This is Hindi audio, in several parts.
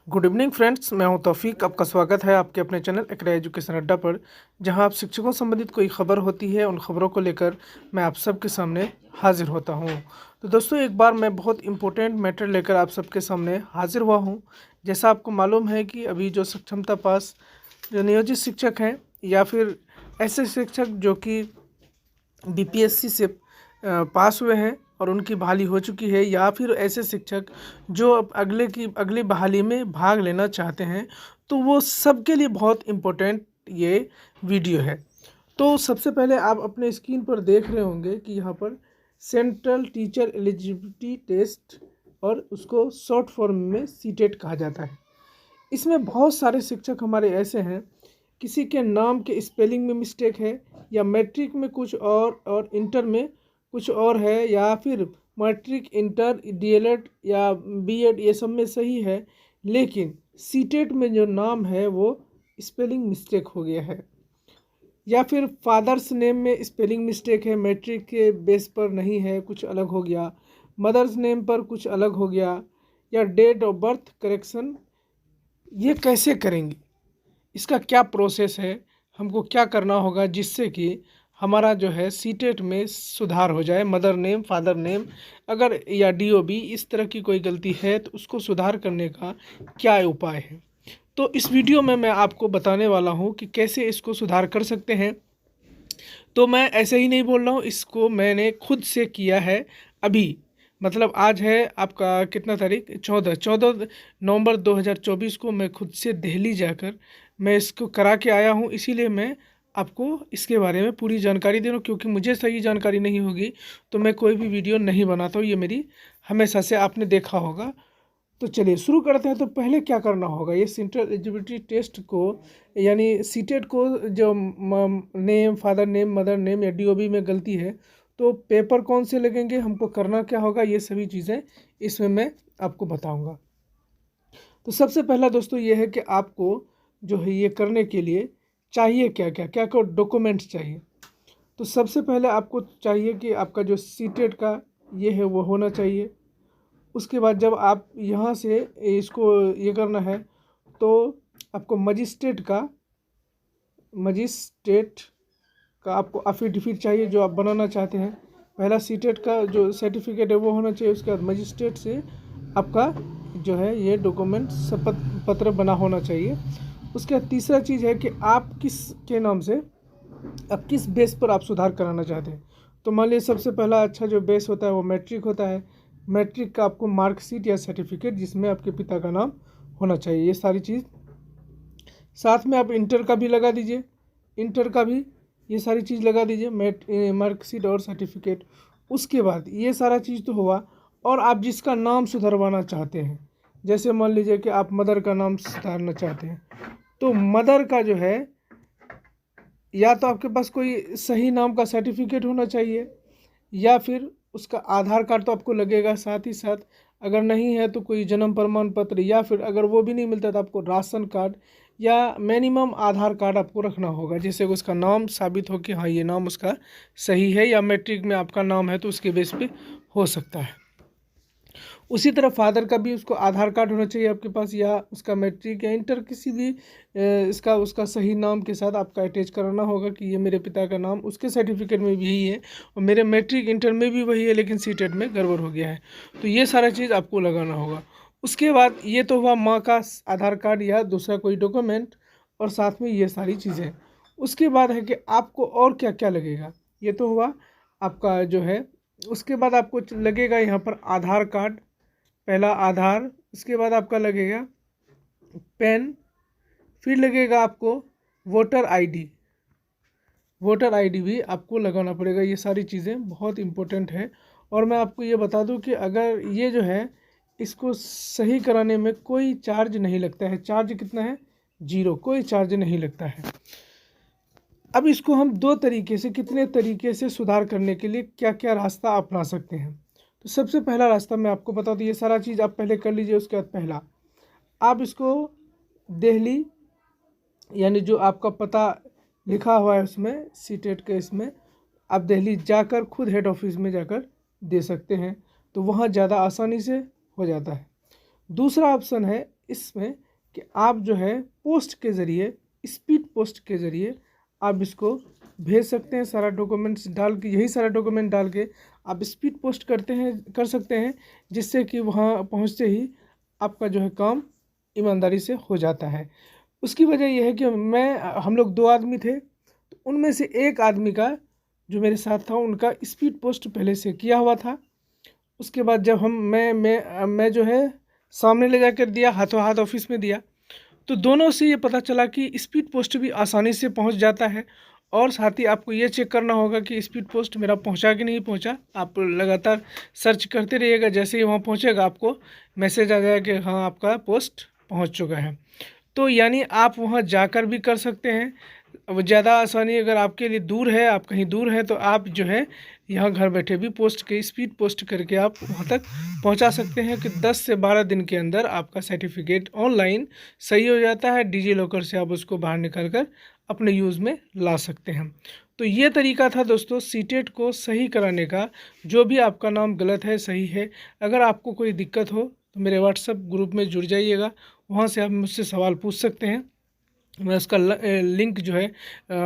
गुड इवनिंग फ्रेंड्स, मैं हूं तौफीक। आपका स्वागत है आपके अपने चैनल एकरा एजुकेशन अड्डा पर, जहां आप शिक्षकों संबंधित कोई खबर होती है उन खबरों को लेकर मैं आप सबके सामने हाजिर होता हूं। तो दोस्तों, एक बार मैं बहुत इम्पोर्टेंट मैटर लेकर आप सबके सामने हाजिर हुआ हूं। जैसा आपको मालूम है कि अभी जो सक्षमता पास जो नियोजित शिक्षक हैं या फिर ऐसे शिक्षक जो कि बीपीएससी से पास हुए हैं और उनकी बहाली हो चुकी है, या फिर ऐसे शिक्षक जो अब अगली बहाली में भाग लेना चाहते हैं, तो वो सबके लिए बहुत इम्पोर्टेंट ये वीडियो है। तो सबसे पहले आप अपने स्क्रीन पर देख रहे होंगे कि यहाँ पर सेंट्रल टीचर एलिजिबिलिटी टेस्ट, और उसको शॉर्ट फॉर्म में सीटेट कहा जाता है। इसमें बहुत सारे शिक्षक हमारे ऐसे हैं, किसी के नाम के स्पेलिंग में मिस्टेक है, या मैट्रिक में कुछ और इंटर में कुछ और है, या फिर मैट्रिक इंटर डीएलएड या बीएड ये सब में सही है, लेकिन सीटेट में जो नाम है वो स्पेलिंग मिस्टेक हो गया है, या फिर फादर्स नेम में स्पेलिंग मिस्टेक है, मैट्रिक के बेस पर नहीं है, कुछ अलग हो गया, मदर्स नेम पर कुछ अलग हो गया, या डेट ऑफ बर्थ करेक्शन। ये कैसे करेंगे, इसका क्या प्रोसेस है, हमको क्या करना होगा जिससे कि हमारा जो है सीटेट में सुधार हो जाए। मदर नेम, फादर नेम अगर या डीओबी इस तरह की कोई गलती है तो उसको सुधार करने का क्या उपाय है। तो इस वीडियो में मैं आपको बताने वाला हूँ कि कैसे इसको सुधार कर सकते हैं। तो मैं ऐसे ही नहीं बोल रहा हूँ, इसको मैंने खुद से किया है। अभी मतलब आज है आपका कितना तारीख, 14 नवंबर 2024 को मैं खुद से दिल्ली जाकर मैं इसको करा के आया हूँ। इसीलिए मैं आपको इसके बारे में पूरी जानकारी दे रहा हूँ, क्योंकि मुझे सही जानकारी नहीं होगी तो मैं कोई भी वीडियो नहीं बनाता हूँ। ये मेरी हमेशा से आपने देखा होगा। तो चलिए शुरू करते हैं। तो पहले क्या करना होगा, ये सेंट्रल एलिजिबिलिटी टेस्ट को यानी सीटेट को जो name, father name, mother name या डीओबी में गलती है तो पेपर कौन से लगेंगे, हमको करना क्या होगा, ये सभी चीज़ें इसमें मैं आपको बताऊंगा। तो सबसे पहला दोस्तों ये है कि आपको जो है ये करने के लिए चाहिए क्या क्या क्या क्या डॉक्यूमेंट्स चाहिए। तो सबसे पहले आपको चाहिए कि आपका जो सीटेट का ये है वो होना चाहिए। उसके बाद जब आप यहाँ से इसको ये करना है तो आपको मजिस्ट्रेट का आपको एफिडेविट चाहिए जो आप बनाना चाहते हैं। पहला सीटेट का जो सर्टिफिकेट है वो होना चाहिए। उसके बाद मजिस्ट्रेट से आपका जो है ये डॉक्यूमेंट शपथ पत्र बना होना चाहिए। उसके बाद तीसरा चीज़ है कि आप किस के नाम से, आप किस बेस पर आप सुधार कराना चाहते हैं। तो मान लीजिए सबसे पहला अच्छा जो बेस होता है वो मैट्रिक होता है। मैट्रिक का आपको मार्कशीट या सर्टिफिकेट जिसमें आपके पिता का नाम होना चाहिए, ये सारी चीज़। साथ में आप इंटर का भी लगा दीजिए, इंटर का भी ये सारी चीज़ लगा दीजिए, मार्कशीट और सर्टिफिकेट। उसके बाद ये सारा चीज़ तो हुआ, और आप जिसका नाम सुधरवाना चाहते हैं, जैसे मान लीजिए कि आप मदर का नाम सुधारना चाहते हैं, तो मदर का जो है या तो आपके पास कोई सही नाम का सर्टिफिकेट होना चाहिए, या फिर उसका आधार कार्ड तो आपको लगेगा साथ ही साथ। अगर नहीं है तो कोई जन्म प्रमाण पत्र, या फिर अगर वो भी नहीं मिलता तो आपको राशन कार्ड या मिनिमम आधार कार्ड आपको रखना होगा, जिससे उसका नाम साबित हो कि हाँ ये नाम उसका सही है, या मैट्रिक में आपका नाम है तो उसके बेस पे हो सकता है। उसी तरह फादर का भी उसको आधार कार्ड होना चाहिए आपके पास, या उसका मैट्रिक या इंटर किसी भी इसका उसका सही नाम के साथ आपका अटैच कराना होगा कि ये मेरे पिता का नाम उसके सर्टिफिकेट में भी यही है और मेरे मैट्रिक इंटर में भी वही है, लेकिन सीटेट में गड़बड़ हो गया है। तो ये सारा चीज़ आपको लगाना होगा। उसके बाद ये तो हुआ माँ का आधार कार्ड या दूसरा कोई डॉक्यूमेंट, और साथ में ये सारी चीज़ें। उसके बाद है कि आपको और क्या क्या लगेगा। ये तो हुआ आपका जो है। उसके बाद आपको लगेगा यहाँ पर आधार कार्ड, पहला आधार। इसके बाद आपका लगेगा पेन, फिर लगेगा आपको वोटर आईडी। वोटर आईडी भी आपको लगाना पड़ेगा। ये सारी चीज़ें बहुत इम्पोर्टेंट है। और मैं आपको ये बता दूं कि अगर ये जो है इसको सही कराने में कोई चार्ज नहीं लगता है। चार्ज कितना है? 0, कोई चार्ज नहीं लगता है। अब इसको हम दो तरीके से, कितने तरीके से सुधार करने के लिए क्या क्या रास्ता अपना सकते हैं। तो सबसे पहला रास्ता मैं आपको बता दूँ, ये सारा चीज़ आप पहले कर लीजिए। उसके बाद पहला आप इसको दिल्ली, यानी जो आपका पता लिखा हुआ है उसमें सीटेट के इसमें, आप दिल्ली जाकर खुद हेड ऑफिस में जाकर दे सकते हैं, तो वहाँ ज़्यादा आसानी से हो जाता है। दूसरा ऑप्शन है इसमें कि आप जो है पोस्ट के ज़रिए, स्पीड पोस्ट के ज़रिए आप इसको भेज सकते हैं। सारा डॉक्यूमेंट्स डाल के, यही सारा डॉक्यूमेंट डाल के आप स्पीड पोस्ट कर सकते हैं, जिससे कि वहाँ पहुँचते ही आपका जो है काम ईमानदारी से हो जाता है। उसकी वजह यह है कि हम लोग 2 आदमी थे, तो उनमें से एक आदमी का जो मेरे साथ था उनका स्पीड पोस्ट पहले से किया हुआ था। उसके बाद जब मैं जो है सामने ले जाकर दिया, हाथों हाथ ऑफिस में दिया, तो दोनों से ये पता चला कि स्पीड पोस्ट भी आसानी से पहुंच जाता है। और साथ ही आपको ये चेक करना होगा कि स्पीड पोस्ट मेरा पहुंचा कि नहीं पहुंचा। आप लगातार सर्च करते रहिएगा, जैसे ही वहाँ पहुंचेगा आपको मैसेज आ जाएगा कि हाँ आपका पोस्ट पहुंच चुका है। तो यानी आप वहाँ जाकर भी कर सकते हैं। अब ज़्यादा आसानी अगर आपके लिए दूर है, आप कहीं दूर हैं, तो आप जो है यहाँ घर बैठे भी स्पीड पोस्ट करके आप वहाँ तक पहुँचा सकते हैं कि 10 से 12 दिन के अंदर आपका सर्टिफिकेट ऑनलाइन सही हो जाता है। डिजी लॉकर से आप उसको बाहर निकाल कर अपने यूज़ में ला सकते हैं। तो ये तरीका था दोस्तों सीटेट को सही कराने का। जो भी आपका नाम गलत है सही है, अगर आपको कोई दिक्कत हो तो मेरे व्हाट्सएप ग्रुप में जुड़ जाइएगा, वहाँ से आप मुझसे सवाल पूछ सकते हैं। मैं उसका लिंक जो है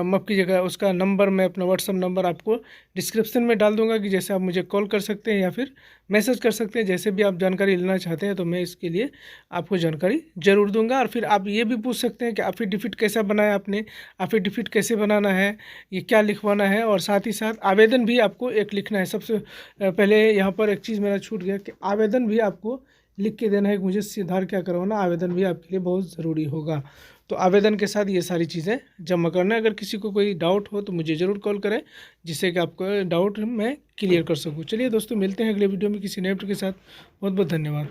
माफ़ कीजिएगा, उसका नंबर मैं अपना व्हाट्सअप नंबर आपको डिस्क्रिप्शन में डाल दूंगा कि जैसे आप मुझे कॉल कर सकते हैं या फिर मैसेज कर सकते हैं। जैसे भी आप जानकारी लेना चाहते हैं तो मैं इसके लिए आपको जानकारी ज़रूर दूंगा। और फिर आप ये भी पूछ सकते हैं कि एफिडेविट कैसा बनाया आपने, एफिडेविट कैसे बनाना है, ये क्या लिखवाना है, और साथ ही साथ आवेदन भी आपको एक लिखना है। सबसे पहले यहाँ पर एक चीज़ मेरा छूट गया कि आवेदन भी आपको लिख के देना है कि मुझे सुधार क्या करवाना। आवेदन भी आपके लिए बहुत ज़रूरी होगा। तो आवेदन के साथ ये सारी चीज़ें जमा करना है। अगर किसी को कोई डाउट हो तो मुझे ज़रूर कॉल करें, जिससे कि आपका डाउट मैं क्लियर कर सकूं। चलिए दोस्तों, मिलते हैं अगले वीडियो में किसी नए टॉपिक के साथ। बहुत बहुत धन्यवाद।